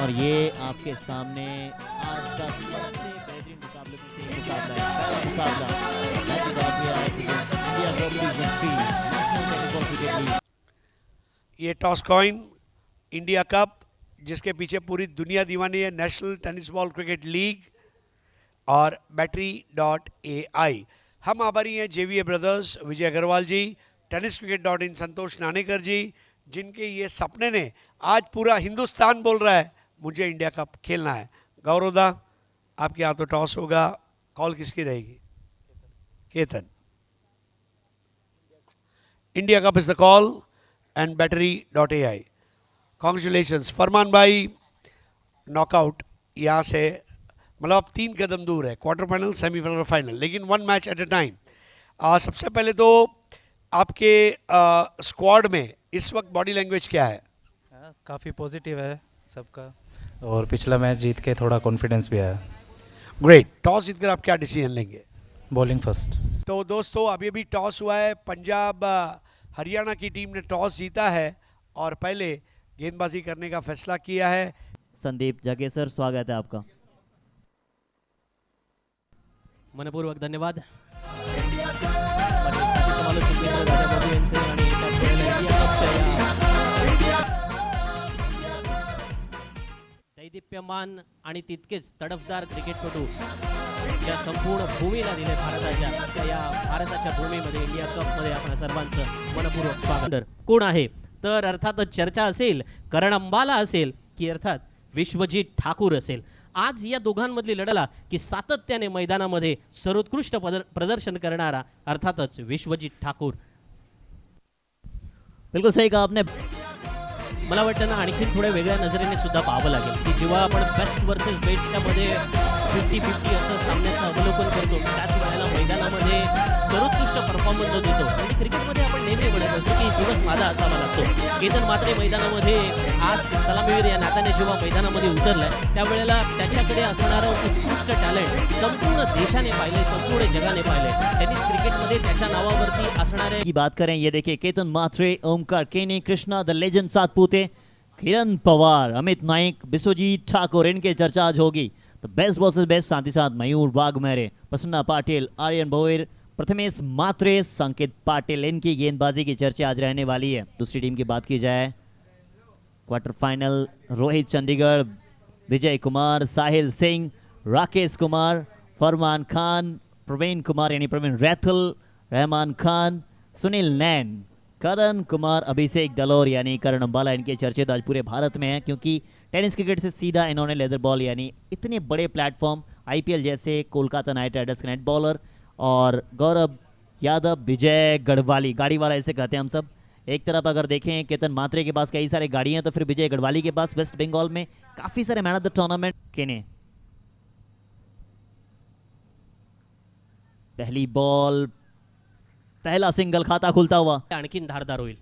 और ये आपके सामने आज का सबसे बेहतरीन मुकाबले में से एक मुकाबला है। पहला मुकाबला match dot India cup season 3 national tennis cricket league. ये टॉस कॉइन इंडिया कप जिसके पीछे पूरी दुनिया दीवानी है, national tennis ball cricket league और बैटरी.ai। हम आभारी हैं JVA ब्रदर्स, विजय अग्रवाल जी, tenniscricket.in संतोष नानेकर जी, जिनके ये सपने ने आज पूरा हिंदुस्तान बोल रहा है मुझे इंडिया कप खेलना है। गौरव दा, आपके यहाँ तो टॉस होगा, कॉल किसकी रहेगी? Ketan. India cup is the call and battery. Congratulations Farman भाई, नॉकआउट यहाँ से मतलब अब 3 कदम दूर है, क्वार्टर फाइनल, सेमीफाइनल और फाइनल, लेकिन 1 मैच एट ए टाइम। सबसे पहले तो आपके स्क्वाड में इस वक्त बॉडी लैंग्वेज क्या है? काफ़ी पॉजिटिव है सबका, और पिछला मैच जीत के थोड़ा कॉन्फिडेंस भी आया। ग्रेट। टॉस जीतकर आप क्या डिसीजन लेंगे? Bowling first. तो दोस्तों अभी अभी टॉस हुआ है, पंजाब हरियाणा की टीम ने टॉस जीता है और पहले गेंदबाजी करने का फैसला किया है। संदीप जगे सर, स्वागत है आपका। मनपूर्वक धन्यवाद। समालोचक मित्र दादा बाबू यांचे आणि त्याच वेळेला इंडिया कपच्या दैदिप्यमान आणि तितकेच तडफदार क्रिकेटपटू या संपूर्ण भूमीला दिले भारताच्या, या भारताच्या भूमीमध्ये इंडिया कपमध्ये आपण सर्वांचं मनपूर्वक स्वागत। कोण आहे तर अर्थातच चर्चा असेल करण अंबाला असेल की अर्थात विश्वजीत ठाकूर असेल। आज या दोघांमधली लढला की सातत्याने मैदानामध्ये सर्वोत्कृष्ट प्रदर्शन करणारा अर्थातच विश्वजीत ठाकूर। बिल्कुल सही कहा आपने। मला वाटतं ना आणखी थोड्या वेगळ्या नजरेने सुद्धा पाहावं लागेल की जेव्हा आपण बेस्ट वर्सेस बेस्टच्या मध्ये 50-50 असं सामन्याचं अवलोकन करतो, त्याच वेळेला मैदानामध्ये सर्वोत्कृष्ट परफॉर्मन्स जो देतो आणि क्रिकेटमध्ये आपण नेहमी म्हणत असतो की दिवस माझा असावा लागतो। केतन मात्रे मैदानामध्ये आज सलामीवीर या नात्याने जेव्हा मैदानामध्ये उतरलाय त्यावेळेला त्याच्याकडे असणारं उत्कृष्ट टॅलेंट संपूर्ण देशाने पाहिले, संपूर्ण जगाने पाहिले। टेनिस क्रिकेटमध्ये त्याच्या नावावरती असणारे की बात करें, ये देखिए केतन मात्रे, ओमकार केनी, कृष्णा द लेजेंड सातपुते, किरण पवार, अमित नाइक, विश्वजीत ठाकुर, इनके चर्चा आज होगी। तो बेस्ट वर्सेस बेस्ट, साथ ही साथ मयूर वाघमेरे, प्रसन्ना पाटिल, आर्यन भोईर, प्रथमेश मात्रे, संकेत पाटिल, इनकी गेंदबाजी की चर्चा आज रहने वाली है। दूसरी टीम की बात की जाए, क्वार्टर फाइनल रोहित चंडीगढ़, विजय कुमार, साहिल सिंह, राकेश कुमार, फरमान खान, प्रवीण कुमार यानी प्रवीण रैथल, रहमान खान, सुनील नैन, करण कुमार, अभिषेक दलोर यानी करण अंबाला, इनके चर्चे तो आज पूरे भारत में हैं क्योंकि टेनिस क्रिकेट से सीधा इन्होंने लेदर बॉल यानी इतने बड़े प्लेटफॉर्म IPL जैसे कोलकाता नाइट राइडर्स के नेट बॉलर और गौरव यादव, विजय गढ़वाली, गाड़ी वाला ऐसे कहते हैं हम सब। एक तरफ अगर देखें केतन मात्रे के पास कई सारे गाड़ियां, तो फिर विजय गढ़वाली के पास वेस्ट बंगाल में काफी सारे मैन ऑफ द टूर्नामेंट केने। पहली बॉल, पहला सिंगल खाता खुलता हुआ, आणखीन धारदार होईल।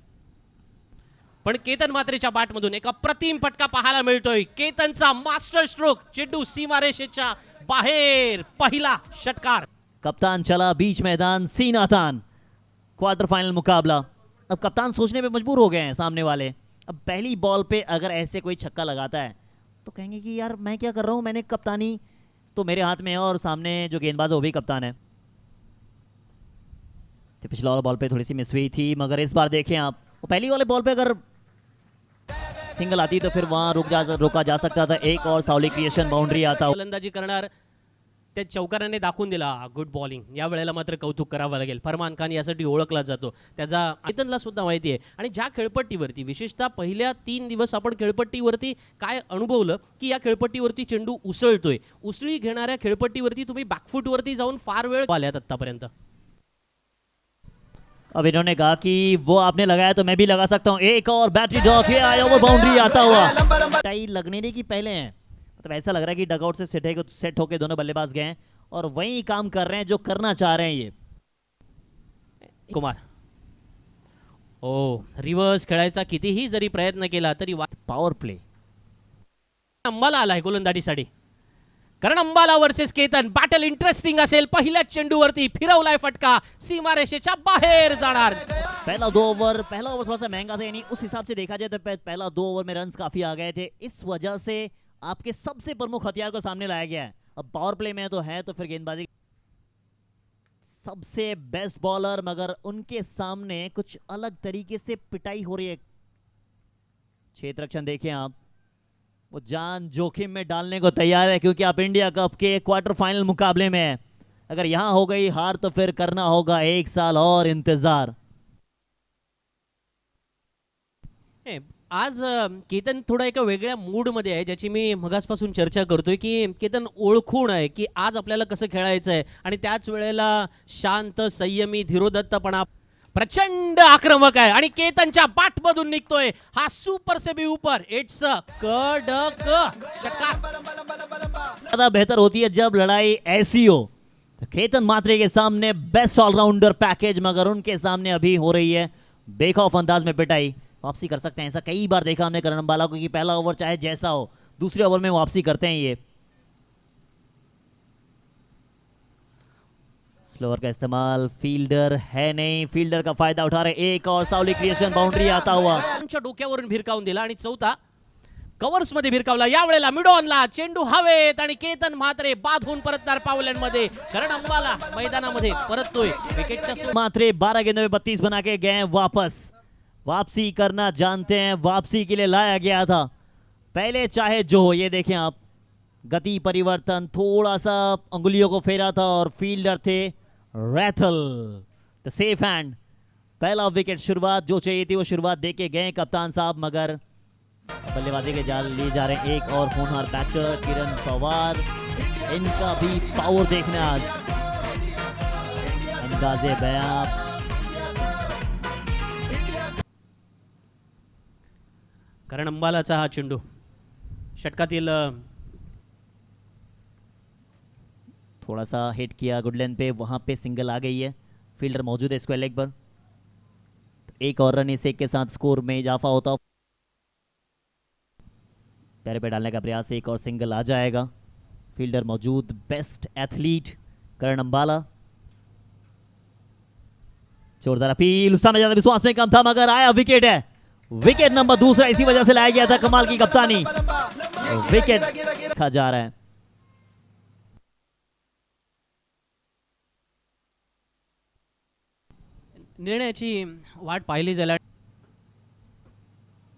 पण केतन मात्रेच्या बॅटमधून एक अप्रतिम फटका पाहायला मिळतोय। केतनचा मास्टर स्ट्रोक, चेंडू सीमारेषेच्या बाहेर, पहिला षटकार। कप्तान चला बीच मैदान, सीना तान, क्वार्टर फाइनल मुकाबला। अब कप्तान सोचने पे मजबूर हो गए हैं सामने वाले। अब पहली बॉल पे अगर ऐसे कोई छक्का लगाता है तो कहेंगे कि यार मैं क्या कर रहा हूं, मैंने कप्तानी तो मेरे हाथ में है और सामने जो गेंदबाज है वो भी कप्तान है। तो पिछला बॉल पे थोड़ी सी मिस हुई थी, मगर इस बार देखें आप, पहली वाले बॉल पे अगर सिंगल आती तो फिर वहां रोका जा सकता था। एक और साउली क्रिएशन बाउंड्री आता, फलंदाजी करणार त्या चौकाराने दाखवून दिला गुड बॉलिंग। या वेळेला मात्र कौतुक करावं लागेल, फरमान खान यासाठी ओळखला जातो, त्याचा केतनला सुद्धा माहिती आहे। आणि ज्या खेळपट्टीवरती विशेषतः पहिल्या 3 दिवस आपण खेळपट्टीवरती काय अनुभवलं की या खेळपट्टीवरती चेंडू उसळतोय, उसळी घेणाऱ्या खेळपट्टीवरती तुम्ही बॅकफुटवरती जाऊन फार वेळ आल्यात आतापर्यंत। अब इन्होंने कहा कि वो आपने लगाया तो मैं भी लगा सकता हूं। एक और बैटरी डॉट, ये आया वो बाउंड्री आता हुआ, टाई लगने की पहले हैं। मतलब ऐसा लग रहा है कि डगआउट से सेट होके दोनों बल्लेबाज गए हैं और वही काम कर रहे हैं जो करना चाह रहे हैं ये कुमार। ओ रिवर्स खेळायचा कितीही जरी प्रयत्न केला तरी पावर प्ले अंबाला आलाय गोलंदाजीसाठी। Karan Ambala versus Ketan, battle interesting असेल। पहिल्याच चेंडूवरती फिरवलाय फटका, सीमारेषेच्या बाहेर जाणार। पहला 2 ओवर थोड़ा सा महंगा था, यानी उस हिसाब से देखा जाए तो पहला 2 ओवर में रन्स काफी आ गए थे। इस वजह से आपके सबसे प्रमुख हथियार को सामने लाया गया है। अब पावर प्ले में तो है, तो फिर गेंदबाजी सबसे बेस्ट बॉलर, मगर उनके सामने कुछ अलग तरीके से पिटाई हो रही है। क्षेत्ररक्षण देखें आप, वो जान जोखिम में डालने को तैयार है, क्योंकि आप इंडिया कप के क्वार्टर फाइनल मुकाबले में हैं। अगर यहां हो गई हार तो फिर करना होगा 1 साल और इंतजार। आज केतन थोडा एका वेगळ्या मूडमध्ये आहे, ज्याची मी मगासपासून चर्चा करतोय की केतन ओळखून आहे की आज आपल्याला कसं खेळायचं आहे, आणि त्याच वेळेला शांत, संयमी, धीरोदत्तपणा, प्रचंड आक्रमक आहे, आणि केतनच्या बाटमधून निघतोय हा सुपर से भी ऊपर, इट्स कडक षटकार। ज्यादा बेहतर होती है जब लड़ाई ऐसी हो। तो केतन मात्रे के सामने बेस्ट ऑलराउंडर पैकेज, मगर उनके सामने अभी हो रही है बेखौफ अंदाज में पिटाई। वापसी कर सकते हैं, ऐसा कई बार देखा हमने करण अंबाला को कि पहला ओवर चाहे जैसा हो, दूसरे ओवर में वापसी करते हैं ये। स्लोअर का इस्तेमाल, फील्डर है नहीं, फील्डर का फायदा उठा रहे, एक और सावली क्रिएशन, बाउंड्री आता हुआ, त्यांच्या डोक्यावरून भिरकावून दिला, आणि चौथा कव्हर्स मध्ये भिरकावला। यावेळेला मिडॉनला चेंडू हवेत, आणि केतन म्हात्रे बाद होऊन परतणार पावल्यांमध्ये। करण अंबाला मैदानामध्ये परततोय विकेटच्या। मात्रे 12 गेंदों में 32 बना के गए वापस। वापसी करना जानते हैं, वापसी के लिए लाया गया था, पहले चाहे जो हो। ये देखें आप, गति परिवर्तन, थोड़ा सा अंगुलियों को फेरा था, और फील्डर थे रैथल, द सेफ हैंड। पहला विकेट, शुरुआत जो चाहिए थी वो शुरुआत देके गए कप्तान साहब, मगर बल्लेबाजी के जाल लिए जा रहे हैं। एक और होनहार बैटर किरण पवार, इनका भी पावर देखना आज, अंदाजे बयां। करण अंबालाचा हा चेंडू षटकातील थोड़ा सा हिट किया गुड लेंथ पे, वहां पे सिंगल आ गई है, फील्डर मौजूद है स्क्वायर लेग पर। एक और रन इस एक के साथ स्कोर में इजाफा होता, पैर पे डालने का प्रयास, एक और सिंगल आ जाएगा। फील्डर मौजूद, बेस्ट एथलीट करण अंबाला। जोरदार अपील, उस समय ज्यादा विश्वास में कम था, मगर आया, विकेट है। विकेट नंबर दूसरा इसी वजह से लाया गया था, कमाल की कप्तानी, विकेट खा जा रहा है। निर्णयाची वाट पाहिली जाईल।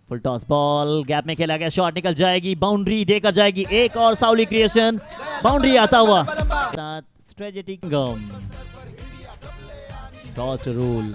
फुल टॉस बॉल, गैप में खेला गया, शॉट निकल जाएगी, बाउंड्री देकर जाएगी, एक और सावली क्रिएशन, बाउंड्री आता हुआ। स्ट्रेटेजिक डॉट रूल,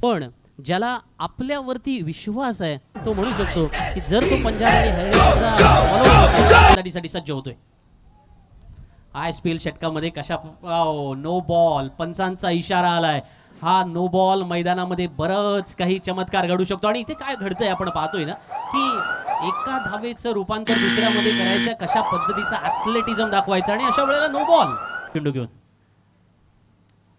पण ज्याला आपल्यावरती विश्वास आहे तो म्हणू शकतो की जर तो पंजाब आणि हरियाणासाठी सज्ज होतोय। हाय स्पीड षटकामध्ये कशा नो बॉल, पंचांचा इशारा आलाय, हा नो बॉल मैदानामध्ये बरंच काही चमत्कार घडू शकतो। आणि इथे काय घडतंय आपण पाहतोय ना की एका धावेचं रूपांतर दुसऱ्यामध्ये करायचं, कशा पद्धतीचा ॲथलेटिझम दाखवायचा, आणि अशा वेळेला नो बॉल चेंडू घेऊन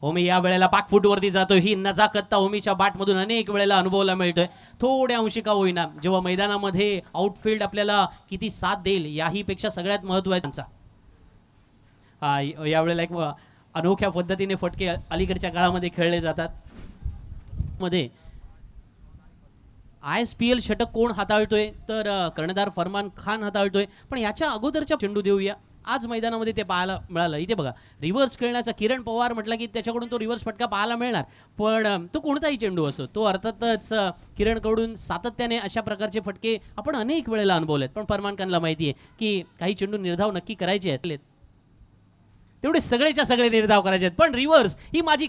होमी या वेळेला पाकफुटवरती जातोय। ही नजाकत होमीच्या बॅटमधून अनेक वेळेला अनुभवायला मिळतोय, थोड्या अंशी का होईना। जेव्हा मैदानामध्ये आउटफील्ड आपल्याला किती साथ देईल याही पेक्षा सगळ्यात महत्त्व आहे त्यांचा। यावेळेला एक अनोख्या पद्धतीने फटके अलीकडच्या काळामध्ये खेळले जातात। मध्ये ISPL षटक कोण हाताळतोय तर कर्णधार फरमान खान हाताळतोय, पण याच्या अगोदरच्या चेंडू देऊया। आज मैदानामध्ये ते पाहायला मिळालं। इथे बघा, रिव्हर्स खेळण्याचा किरण पवार म्हटलं की त्याच्याकडून तो रिव्हर्स फटका पाहायला मिळणार, पण तो कोणताही चेंडू असो, तो अर्थातच किरणकडून सातत्याने अशा प्रकारचे फटके आपण अनेक वेळेला अनुभवलेत। पण फरमान खानला माहिती आहे की काही चेंडू निर्धाव नक्की करायचे आहेत, तेवढे सगळेच्या सगळे निर्धाव करायचे आहेत, पण रिव्हर्स ही माझी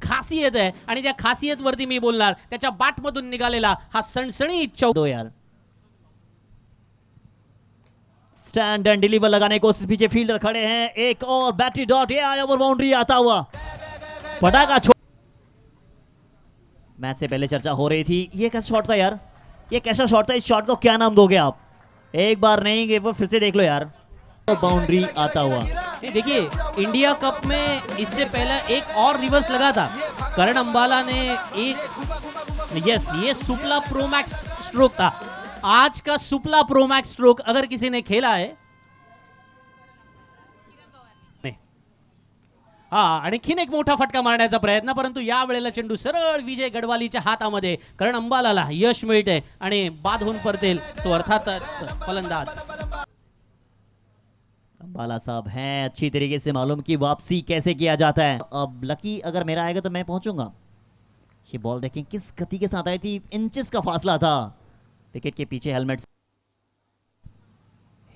खासियत आहे, आणि त्या खासियतवरती मी बोलणार। त्याच्या बॅटमधून निघालेला हा सणसणीत चौका यार, स्टैंड एंड डिलीवर लगाने की कोशिश, पीछे फील्डर खड़े हैं, एक और बैटरी डॉट, ये आया ओवर, बाउंड्री आता हुआ, पटाखा छोड़। मैच से पहले चर्चा हो रही थी, ये कैसा शॉट था यार, ये कैसा शॉट था, इस शॉट को क्या नाम दोगे आप? एक बार नहीं, वो फिर से देख लो यार, बाउंड्री आता हुआ। ये देखिए इंडिया कप में इससे पहले एक और रिवर्स लगा था, करण अंबाला ने एक, यस ये सुपला प्रो मैक्स स्ट्रोक था। आज का सुपला प्रो मैक्स स्ट्रोक अगर किसी ने खेला है, हा आणखीन एक मोठा फटका मारण्याचा प्रयत्न, परंतु या वेळेला चेंडू सरळ विजय गडवालीच्या हातामध्ये, करण अंबालाला यश मिळते आणि बाद होऊन परतेल तो अर्थातच फलंदाज। अंबाला साहब हैं अच्छी तरीके से मालूम कि वापसी कैसे किया जाता है। अब लकी अगर मेरा आएगा तो मैं पहुंचूंगा। ये बॉल देखें किस गति के साथ आई थी, इंचेस का फासला था विकेट के पीछे हेलमेट।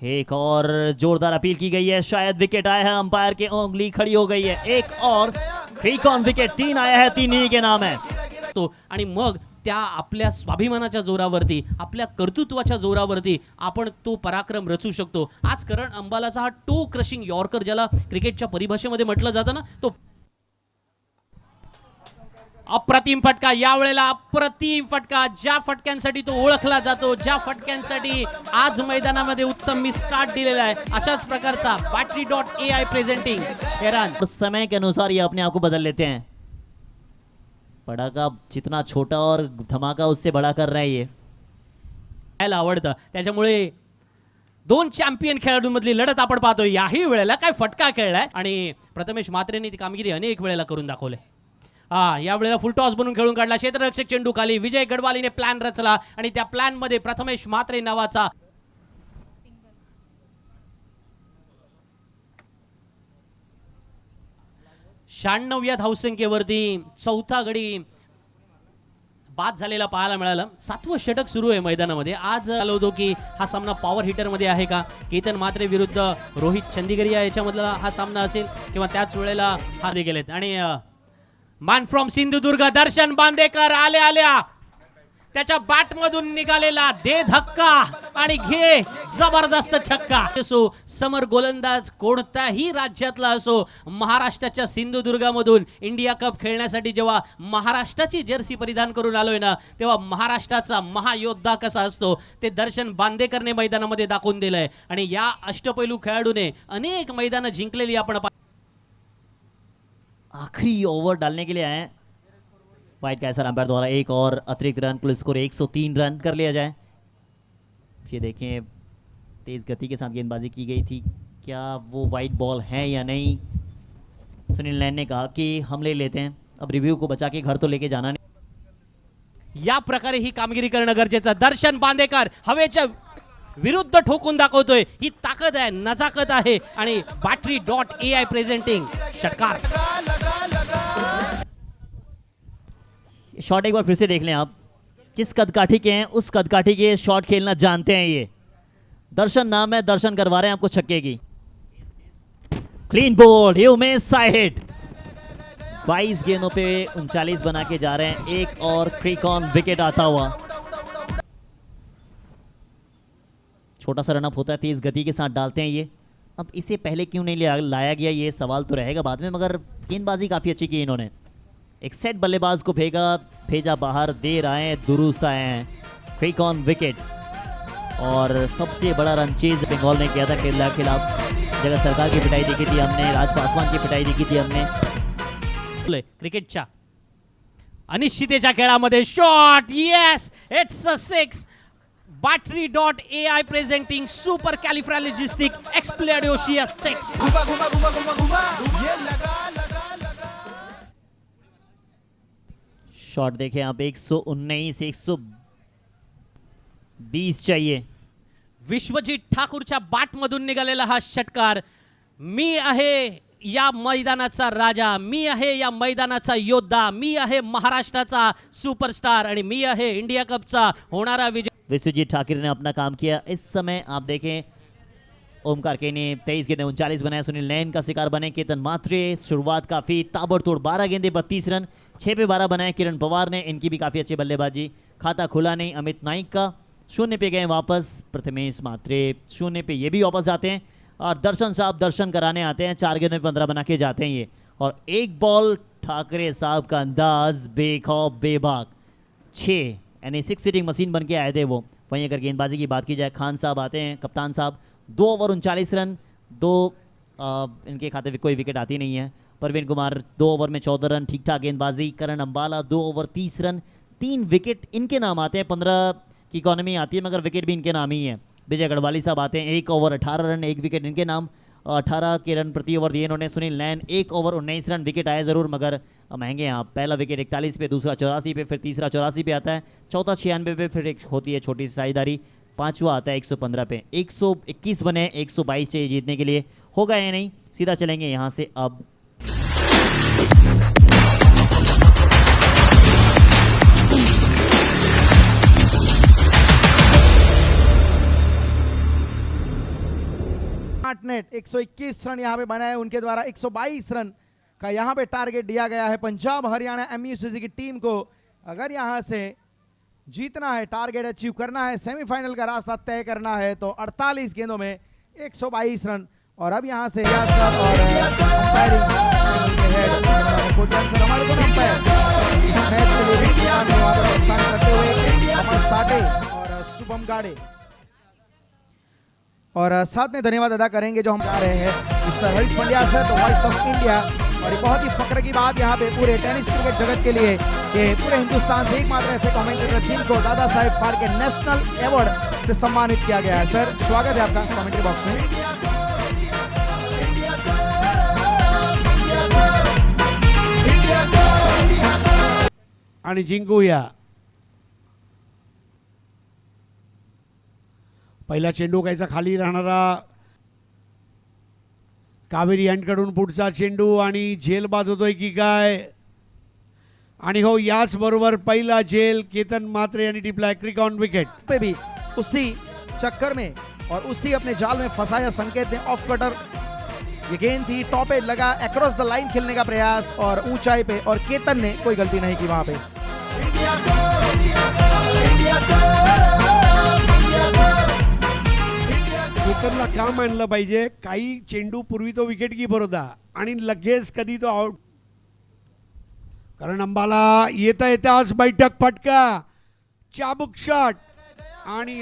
एक और जोरदार अपील की गई है, शायद विकेट आया है, अंपायर की उंगली खड़ी हो गई है। एक और क्रीक ऑन विकेट, 3 आया है, 3 ही के नाम है। तो आणि मग त्या आपल्या स्वाभिमानाच्या जोरावरती, आपल्या कर्तृत्वाच्या जोरावरती आपण तो पराक्रम रचू शकतो। आज करण अंबालाचा हा टो क्रशिंग यॉर्कर, ज्याला क्रिकेटच्या परिभाषेमध्ये म्हटलं जातं ना, तो अप्रतिम फटका, यावेळेला अप्रतिम फटका, ज्या फटक्यांसाठी तो ओळखला जातो, ज्या फटक्यांसाठी आज मैदानामध्ये उत्तम मी स्टार्ट दिलेला आहे, अशाच प्रकारचा battery.ai प्रेझेंटिंग शेरान। समय के अनुसार ये अपने आप को बदल लेते हैं। पटाखा जितना छोटा और धमाका उससे बड़ा कर रहा है ये। खेळायला आवडतं, त्याच्यामुळे 2 चॅम्पियन खेळाडूंमधली लढत आपण पाहतोय। याही वेळेला काय फटका खेळलाय आणि प्रथमेश म्हात्रेंनी ती कामगिरी अनेक वेळेला करून दाखवले। या वेळेला फुल टॉस बनवून खेळून काढला, क्षेत्ररक्षक चेंडू खाली, विजय गडवालीने प्लॅन रचला आणि त्या प्लॅन मध्ये प्रथमेश म्हात्रे नावाचा 96व्या धावसंख्येवरती चौथा गडी बाद झालेला पाहायला मिळाला। 7वं षटक सुरू आहे मैदानामध्ये। आज आलो होतो की हा सामना पॉवर हिटर मध्ये आहे का, केतन म्हात्रे विरुद्ध रोहित चंदीगरिया याच्यामधला हा सामना असेल, किंवा त्याच वेळेला हा देखील आहेत। आणि मॅन फ्रॉम सिंधुदुर्ग दर्शन बांदेकर आल्या त्याच्या बॅट मधून निघालेला दे धक्का आणि घे जबरदस्त छक्का। असो समर गोलंदाज कोणत्याही राज्यातला असो, महाराष्ट्राच्या सिंधुदुर्गामधून इंडिया कप खेळण्यासाठी जेव्हा महाराष्ट्राची जर्सी परिधान करून आलोय ना, तेव्हा महाराष्ट्राचा महायोद्धा कसा असतो ते दर्शन बांदेकरने मैदानामध्ये दाखवून दिलंय। आणि या अष्टपैलू खेळाडूने अनेक मैदानं जिंकलेली आपण आखिरी ओवर डालने के लिए आए हैं। वाइड का असर अंपायर द्वारा एक और अतिरिक्त रन, कुल स्कोर 103 रन कर लिया जाए। ये देखें तेज गति के साथ गेंदबाजी की गई थी, क्या वो वाइड बॉल है या नहीं। सुनील नैन ने कहा कि हम ले लेते हैं, अब रिव्यू को बचा के घर तो लेके जाना नहीं। या प्रकारे ही कामगिरी करणं गरजेचं। दर्शन बांदेकर हवेच्या विरुद्ध ठोकून दाखवतोय, ही ताकद आहे, नजाकत आहे आणि battery.ai प्रेझेंटिंग षटकार। शॉट एक बार फिर से देख लें आप, जिस कदकाठी के हैं उस कदकाठी के शॉट खेलना जानते हैं ये। दर्शन नाम है, दर्शन करवा रहे हैं आपको छक्के की। क्लीन बोल्ड, ये उमेश साइड 22 गेंदों पे 39 बना के जा रहे हैं। एक और क्रिक ऑन विकेट आता हुआ। छोटा सा रनअप होता है, तेज गति के साथ डालते हैं ये। अब इसे पहले क्यों नहीं लाया गया, ये सवाल तो रहेगा बाद में, मगर गेंदबाजी काफ़ी अच्छी की इन्होंने। एक सेट बल्लेबाज को भेजा बाहर, देर आए दुरुस्त आए हैं। क्विक ऑन विकेट, और सबसे बड़ा रन चेज बंगाल ने किया था केरला के खिलाफ। जगत सरकार की पिटाई देखी थी हमने, राज पासवान की पिटाई देखी थी हमने। क्रिकेटच्या अनिश्चितेच्या खेळामध्ये shot, yes it's a 6। battery.ai presenting super califragilistic expialidocious 6। Shot देखें आप, 119 120 चाहिए। विश्वजीत ठाकूरच्या बॅट मधून निघालेला हा षटकार। मी आहे या मैदानाचा राजा, मी आहे या मैदानाचा योद्धा, मी आहे महाराष्ट्राचा सुपरस्टार आणि मी आहे इंडिया कपचा होणारा विजय। विश्वजीत ठाकुर ने अपना काम किया। इस समय आप देखें ओमकार के ने 23 गेंदे 39 बनाया। सुनील नैन का शिकार बने केतन म्हात्रे, शुरुआत काफ़ी ताबड़तोड़, 12 गेंदे 32 रन, 6 पे 12 बनाए किरण पवार ने, इनकी भी काफ़ी अच्छी बल्लेबाजी। खाता खुला नहीं अमित नाइक का, 0 पे गए वापस प्रथमेश म्हात्रे, 0 पे ये भी वापस जाते हैं। और दर्शन साहब दर्शन कराने आते हैं, 4 गेंदों में 15 बना के जाते हैं ये। और एक बॉल ठाकरे साहब का अंदाज बेखौफ बेबाक, 6 यानी 6 सीटिंग मशीन बन के आए थे वो। वहीं अगर गेंदबाजी की बात की जाए, खान साहब आते हैं, कप्तान साहब, 2 ओवर 39 रन, इनके खाते में कोई विकेट आती नहीं है। परवीन कुमार 2 ओवर में 14 रन, ठीक ठाक गेंदबाजी। करण अंबाला 2 ओवर 30 रन, 3 विकेट इनके नाम आते हैं। 15 की इकॉनमी आती है मगर विकेट भी इनके नाम ही है। विजय गढ़वाली साहब आते हैं, 1 ओवर 18 रन, 1 विकेट इनके नाम। 18 के रन प्रति ओवर दिए इन्होंने। सुनील नैन 1 ओवर 19 रन, विकेट आए ज़रूर मगर महंगे हैं। आप पहला विकेट 41 पे, दूसरा 84 पे, फिर तीसरा 84 पे आता है, चौथा 96 पे, फिर एक होती है छोटी सी साझेदारी, पांचवा आता है 115 पे। 121 बने 122 चाहिए जीतने के लिए, होगा या नहीं। सीधा चलेंगे यहाँ से अब। नेट 121 रन यहाँ पे बनाए उनके द्वारा। 122 रन का यहाँ पे टारगेट दिया गया है Punjab Haryana MU Suzuki team को। अगर यहाँ से जीतना है, टारगेट अचीव करना है, सेमीफाइनल का रास्ता तय करना है तो 48 गेंदों में 122 रन। और अब यहाँ से यासर और अंपायरिंग इस मैच के लिए करते हुए अमर साठे और शुभम गाड़े, और साथ में धन्यवाद अदा करेंगे जो हम जा रहे हैं mister Harish Pandya sir, the voice of India. और ये बहुत ही फख्र की बात यहाँ पे पूरे टेनिस क्रिकेट जगत के लिए कि पूरे हिंदुस्तान से एकमात्र ऐसे कमेंटेटर जिनको दादा साहेब फाल्के नेशनल अवार्ड से सम्मानित किया गया है। सर स्वागत है आपका कमेंट्री बॉक्स में। आणि जिंकूया। पहिला चेंडू कायचा खाली राहणारा कावेरी यांकडून पुढचा चेंडू आणि झेल बाद होतोय की काय। आणि हो याच बरोबर पहिला झेल केतन मात्रे यांनी टिपला क्रिकॉन विकेट पे भी उसी चक्कर में और उसी अपने जाल में फंसाया संकेत ने। ऑफ कटर ये गेंद थी, टॉप एज लगा, अक्रॉस द लाइन खेलने का प्रयास और ऊंचाई पे, और केतन ने कोई गलती नहीं की वहां पे। केतनला का मानलं पाहिजे, काही चेंडू पूर्वी तो विकेट कीपर होता आणि लगेच कधी तो आउट। कारण अंबाला येता येता आज बैठक फटका, चाबुक शॉट आणि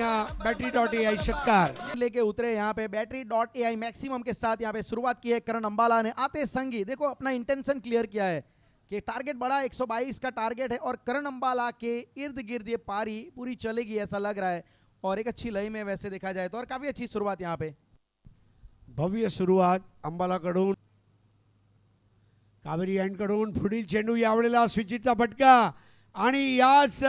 बैटरी.ai षटकार लेके उतरे यहाँ पे। बैटरी.ai मैक्सिमम के साथ यहाँ पे शुरुआत की है करण अंबाला ने। आते संगी देखो अपना इंटेंशन क्लियर किया है कि टारगेट बड़ा 122 का टारगेट है और करण अंबाला के इर्द गिर्द ये पारी पूरी चलेगी ऐसा लग रहा है, और एक अच्छी लय में वैसे देखा जाए तो, और काफी अच्छी शुरुआत यहाँ पे। भव्य सुरुवात अंबालाकडून, कावेरी यांकडून पुढील चेंडू यावेळेला स्विचितचा फटका आणि याच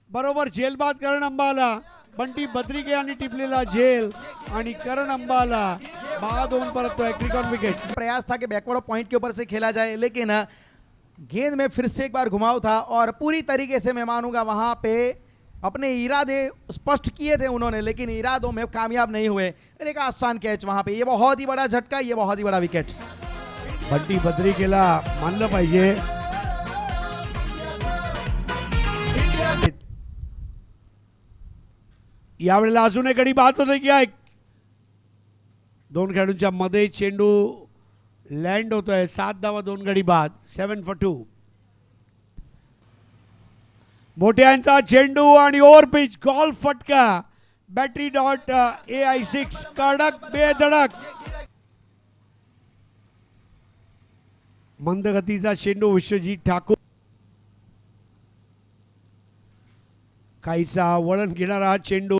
बरोबर झेलबाद करण अंबाला। बंटी बद्रिके यांनी टिपलेला झेल आणि करण अंबाला बाद होऊन परततोय क्रिकॉन विकेट। प्रयास था कि बैकवर्ड पॉइंट के ऊपर से खेला जाए, लेकिन गेंद में फिर से एक बार घुमाव था और पूरी तरीके से मैं मानूंगा वहां पे अपने इरादे स्पष्ट किए थे उन्होंने, लेकिन इरादों में कामयाब नहीं हुए। एक आसान कैच वहां पे, ये बहुत ही बड़ा झटका, ये बहुत ही बड़ा विकेट। बंटी बद्रिकेला मानलं पाहिजे। यावेळेला अजून एक गडी बाद होतोय की एक दोन खेळाडूंच्या मध्ये चेंडू लँड होतोय। 7 धावा 2 गडी बाद, 7 for 2। मोठ्यांचा चेंडू आणि ओव्हर पिच गॉल्फ फटका, बैटरी.ai 6 कडक बेधडक। मंदगतीचा चेंडू विश्वजीत ठाकूर, काहीसा वळण घेणारा चेंडू।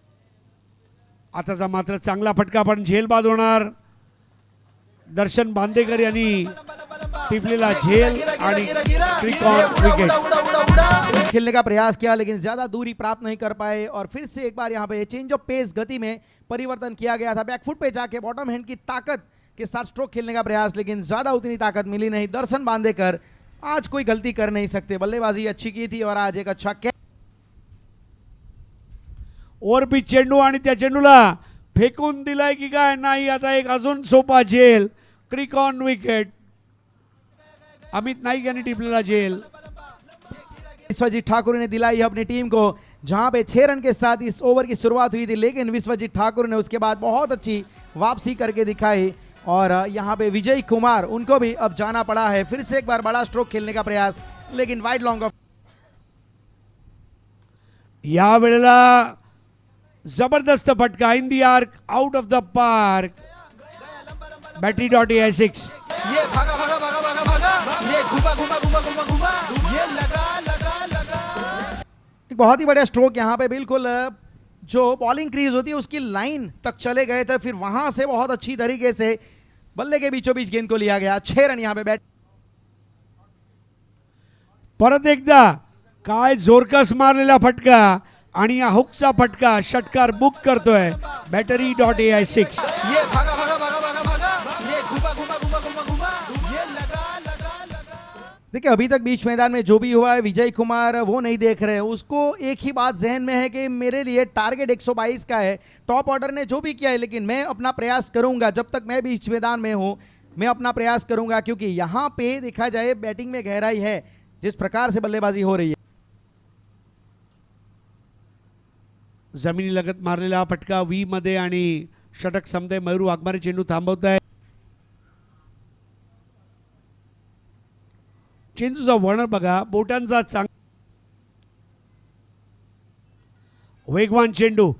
आताचा मात्र चांगला फटका पण झेल बाद होणार। दर्शन बांदेकर यांनी टिपलेला झेल आणि क्रिकॉन विकेट। खेलने का प्रयास किया लेकिन ज्यादा दूरी प्राप्त नहीं कर पाए, और फिर से एक बार यहाँ पे चेंज ऑफ पेस, गति में परिवर्तन किया गया था। बैकफुट पे जाके बॉटम हैंड की ताकत के साथ स्ट्रोक खेलने का प्रयास, लेकिन ज्यादा उतनी ताकत मिली नहीं। दर्शन बांदेकर आज कोई गलती कर नहीं सकते, बल्लेबाजी अच्छी की थी और आज एक अच्छा कैच। ओव्हर पिच चेंडू आणि त्या चेंडूला फेकून दिलाय की काय, नाही। आता एक अजून सोपा झेल, क्रिकॉन विकेट। अमित नाईक यांनी टिपलेला झेल। विश्वजीत ठाकुर ने दिलाई अपनी टीम को, जहां पे 6 रन के साथ इस ओवर की शुरुआत हुई थी, लेकिन विश्वजीत ठाकुर ने उसके बाद बहुत अच्छी वापसी करके दिखाई। और यहां पे विजय कुमार, उनको भी अब जाना पड़ा है। फिर से एक बार बड़ा स्ट्रोक खेलने का प्रयास, लेकिन वाइड लॉन्ग ऑफ। या वेळेला जबरदस्त फटका in the arc, out of the park. battery.ai6 ये भागा भागा भागा भागा भागा, ये घुमा घुमा घुमा घुमा घुमा, ये लगा लगा लगा। एक बहुत ही बढ़िया स्ट्रोक यहाँ पे, बिल्कुल जो बॉलिंग क्रीज होती है उसकी लाइन तक चले गए थे, फिर वहां से बहुत अच्छी तरीके से बल्ले के बीचों बीच गेंद को लिया गया। 6 रन यहाँ पे बैट। परत एकदा काय जोरकस मारलेला फटका आणि या हुकचा फटका षटकार बुक करतोय battery.ai6 ये भागा भागा भागा भागा भागा, ये घुमा घुमा घुमा घुमा घुमा, ये लगा लगा लगा। देखिए अभी तक बीच मैदान में जो भी हुआ है, विजय कुमार वो नहीं देख रहे हैं। उसको एक ही बात जहन में है कि मेरे लिए टारगेट 122 का है। टॉप ऑर्डर ने जो भी किया है, लेकिन मैं अपना प्रयास करूंगा। जब तक मैं बीच मैदान में हूं मैं अपना प्रयास करूंगा, क्योंकि यहां पे देखा जाए बैटिंग में गहराई है जिस प्रकार से बल्लेबाजी हो रही है। जमिनी लगत मारलेला हा फटका वी मध्ये आणि षटक संपते. मयूर वाघमारे चेंडू थांबवत आहे. चेंडूचा वळण बघा, बोटांचा चांग वेगवान चेंडू.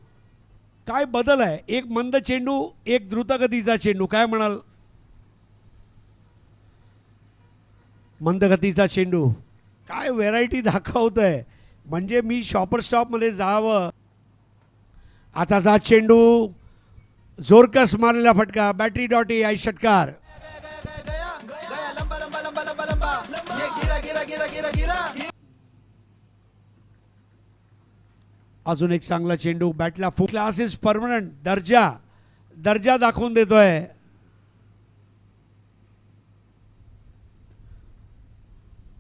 काय बदल आहे, एक मंद चेंडू एक द्रुतगतीचा चेंडू. काय म्हणाल? मंदगतीचा चेंडू. काय व्हेरायटी दाखवत आहे, म्हणजे मी शॉपर स्टॉप मध्ये जावं. आताचा चेंडू जोरकस मारलेला फटका battery.ai षटकार. अजून एक चांगला चेंडू बॅटला फुल. Class is permanent. दर्जा दाखवून देतोय.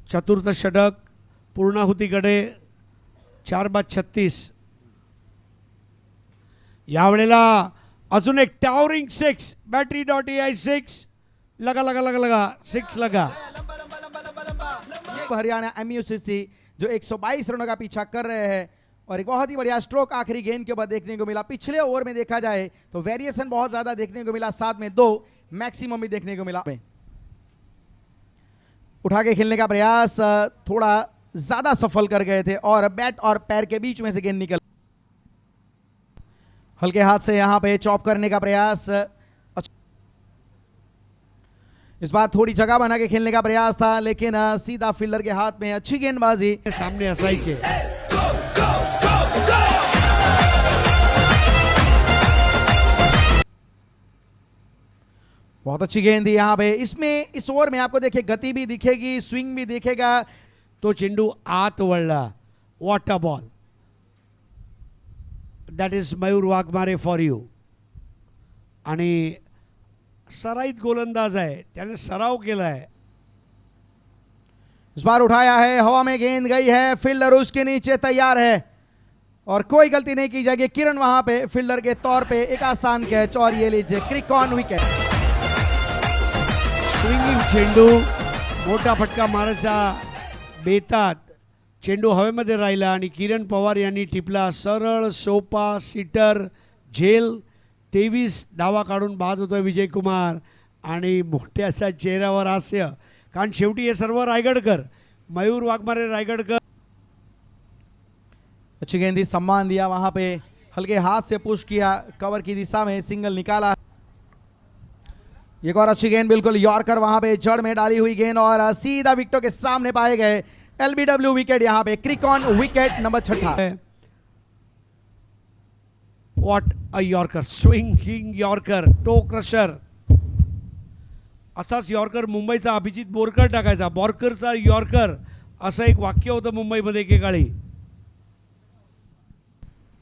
चतुर्थ षटक पूर्णाहुतीकडे. 4/36. यावेळेला अजून एक टॉवरिंग 6 battery.ai6 लगा लगा लगा लगा 6 लगा. हरियाणा MUCC जो 122 रनों का पीछा कर रहे हैं, और एक बहुत ही बढ़िया स्ट्रोक आखिरी गेंद के बाद देखने को मिला। पिछले ओवर में देखा जाए तो वेरिएशन बहुत ज्यादा देखने को मिला, साथ में 2 मैक्सिमम भी देखने को मिला। उठा के खेलने का प्रयास थोड़ा ज्यादा सफल कर गए थे और बैट और पैर के बीच में से गेंद निकल। हल्के हाथ से यहां पे चॉप करने का प्रयास। इस बार थोड़ी जगह बना के खेलने का प्रयास था, लेकिन सीधा फील्डर के हाथ में। अच्छी गेंदबाजी सामने असायचे. बहुत अच्छी गेंद थी यहाँ पे। इसमें इस ओवर में आपको देखिए गति भी दिखेगी, स्विंग भी दिखेगा। तो चेंडू आत वळला. What a ball. That is Mayur Waghmare for you. आणि सराईत गोलंदाज आहे, त्याने सराव केला है. इस बार उठाया है, हवा में गेंद गई है, फील्डर उसके नीचे तैयार है और कोई गलती नहीं की जाएगी। किरण वहां पे फील्डर के तौर पे एक आसान कैच, और ये लीजिए क्रिक ऑन विकेट. स्विंगिंग चेंडू. मोठा फटका मारायचा बेतात. चेंडू हवेमध्ये राहिला आणि किरण पवार यांनी टिपला. सरळ सोपा सीटर झेल. 23 धावा काढून बाद होतोय विजय कुमार. आणि मोठ्याचा चेहऱ्यावर हास्य, कारण शेवटी हे सर्व रायगडकर. मयूर वाघमारे रायगडकर. अच्छी गेंद थी, सम्मान दिया वहां पे, हल्के हाथ से पुश किया, कवर की दिशा में सिंगल निकाला। एक और अच्छी गेंद, बिल्कुल यॉर्कर वहां पे जड़ में डाली हुई गेंद और सीधा विकेटों के सामने पाए गए। LBW विकेट यहाँ पे, क्रिक on wicket number 6। What a yorker. Swinging yorker, toe crusher. असाच यॉर्कर मुंबईचा अभिजित बोरकर टाकायचा. बोरकरचा यॉर्कर असं एक वाक्य होतं मुंबईमध्ये एकेकाळी.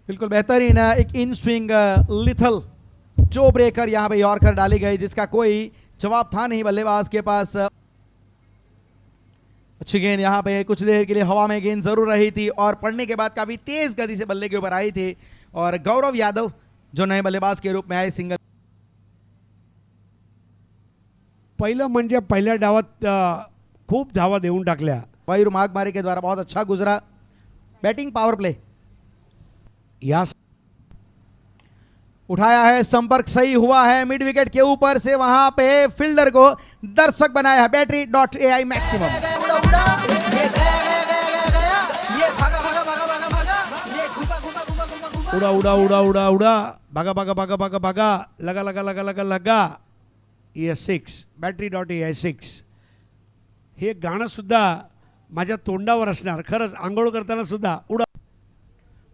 बिल्कुल बेहतरीन एक इन स्विंग लिथल जो ब्रेकर यहाँ पे यॉर्कर डाली गई, जिसका कोई जवाब था नहीं बल्लेबाज के पास। अच्छी गेंद यहाँ पे, कुछ देर के लिए हवा में गेंद जरूर रही थी और पड़ने के बाद काफी तेज गति से बल्ले के ऊपर आई थी, और गौरव यादव जो नए बल्लेबाज के रूप में आए सिंगल। पहिलं म्हणजे पहिल्या डावात खूप धावा देऊन टाकल्या. मयूर वाघमारे के द्वारा बहुत अच्छा गुजरा बैटिंग पावर प्ले। या उठाया है, संपर्क सही हुआ है मिड विकेट के ऊपर से, वहां पे फील्डर को दर्शक बनाया है। battery.ai maximum. उडा उडा उडा उडा उडा. भागा भागा भागा भागा भागा. लगा लगा लगा लगा लगा. ES6 battery.ai6 हे गाणं सुद्धा माझ्या तोंडावर असणार खरंच आंघोळ करताना सुद्धा उडा.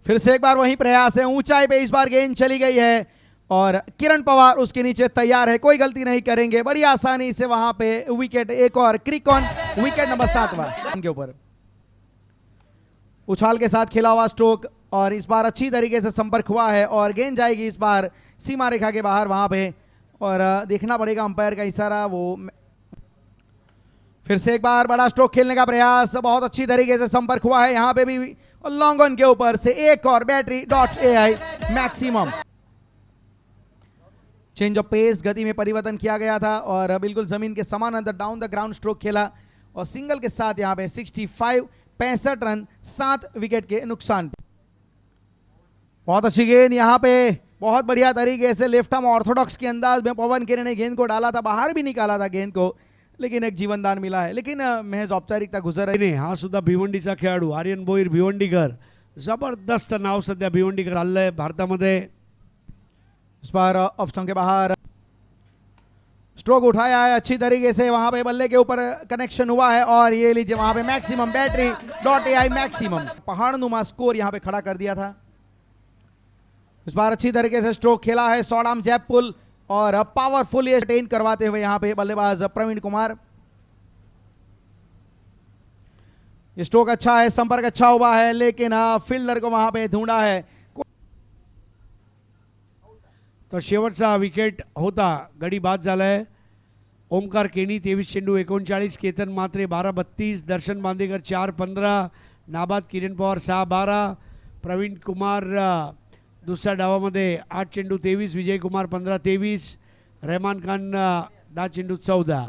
फिर से एक बार वही प्रयास है, ऊंचाई पे इस बार गेंद चली गई है और किरण पवार उसके नीचे तैयार है, कोई गलती नहीं करेंगे, बड़ी आसानी से वहां पे विकेट, एक और क्रिक ऑन, विकेट नंबर 7 के ऊपर उछाल के साथ खेला हुआ स्ट्रोक और इस बार अच्छी तरीके से संपर्क हुआ है और गेंद जाएगी इस बार सीमा रेखा के बाहर वहां पे और देखना पड़ेगा अंपायर का इशारा। वो फिर से एक बार बड़ा स्ट्रोक खेलने का प्रयास, बहुत अच्छी तरीके से संपर्क हुआ है यहाँ पे भी लॉन्ग ऑन के ऊपर से एक और battery.ai maximum. Change of pace, गति में परिवर्तन किया गया था और बिल्कुल जमीन के समानांतर डाउन द ग्राउंड स्ट्रोक खेला और सिंगल के साथ यहाँ पे 65 रन 7 विकेट के नुकसान। बहुत अच्छी गेंद यहाँ पे, बहुत बढ़िया तरीके से लेफ्ट आर्म ऑर्थोडॉक्स के अंदाज में पवन किरण ने गेंद को डाला था, बाहर भी निकाला था गेंद को, लेकिन एक जीवनदान मिला है, लेकिन महज औपचारिकता गुजर रही नाही. हा सुद्धा भिवंडीचा खेळाडू आर्यन भोईर भिवंडीकर, जबरदस्त नाव सध्या भिवंडीकर आलंय भारतामध्ये. इस बार ऑफ स्टंप के बाहर स्ट्रोक उठाया है अच्छी तरीके से, वहां पे बल्ले के ऊपर कनेक्शन हुआ है और ये लीजिए वहां पे मैक्सिमम battery.ai मैक्सिमम पहाड़ नुमा स्कोर यहां पे खड़ा कर दिया था। इस बार अच्छी तरीके से स्ट्रोक खेला है, सौडाम जैप पुल और पावरफुल ये टेन करवाते हुए यहां पे बल्लेबाज प्रवीण कुमार। ये स्ट्रोक अच्छा है, संपर्क अच्छा हुआ है, लेकिन फील्डर को वहां पे ढूंढा है। तर शेवटचा विकेट होता, गडी बाद झालाय. ओमकार केनी 23 चेंडू 39, केतन मात्रे 12-32, दर्शन बांदेकर 4-15, नाबाद किरण पवार 6-12, प्रवीण कुमार दुसऱ्या डावामध्ये 8 चेंडू 23, विजय कुमार 15-23, रहमान खान 10 चेंडू 14.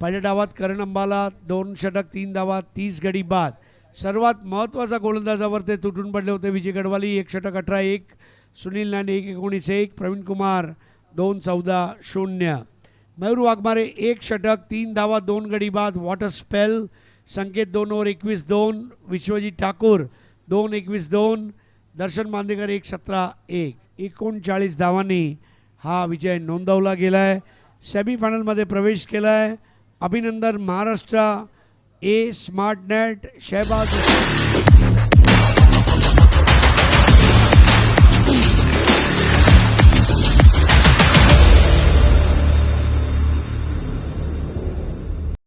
पहिल्या डावात करण अंबाला 2 षटक 3 धावा 30 गडी बाद. सर्वात महत्त्वाचा गोलंदाजावर ते तुटून पडले होते विजय गडवाली, 1 षटक 18-1, सुनील नांडे 1-19-1, प्रवीण कुमार 2-14-0, मयूर वाघमारे 1 षटक 3 धावा 2 गडी बाद. वॉटर स्पेल संकेत 2 ओव्हर 21-2, विश्वजीत ठाकूर 2-21-2, दर्शन बांदेकर 1-17-1, 39 धावांनी हा विजय नोंदवला गेलाय. सेमीफायनलमध्ये प्रवेश केलाय. अभिनंदन महाराष्ट्र. ए स्मार्ट नेट, शहबाज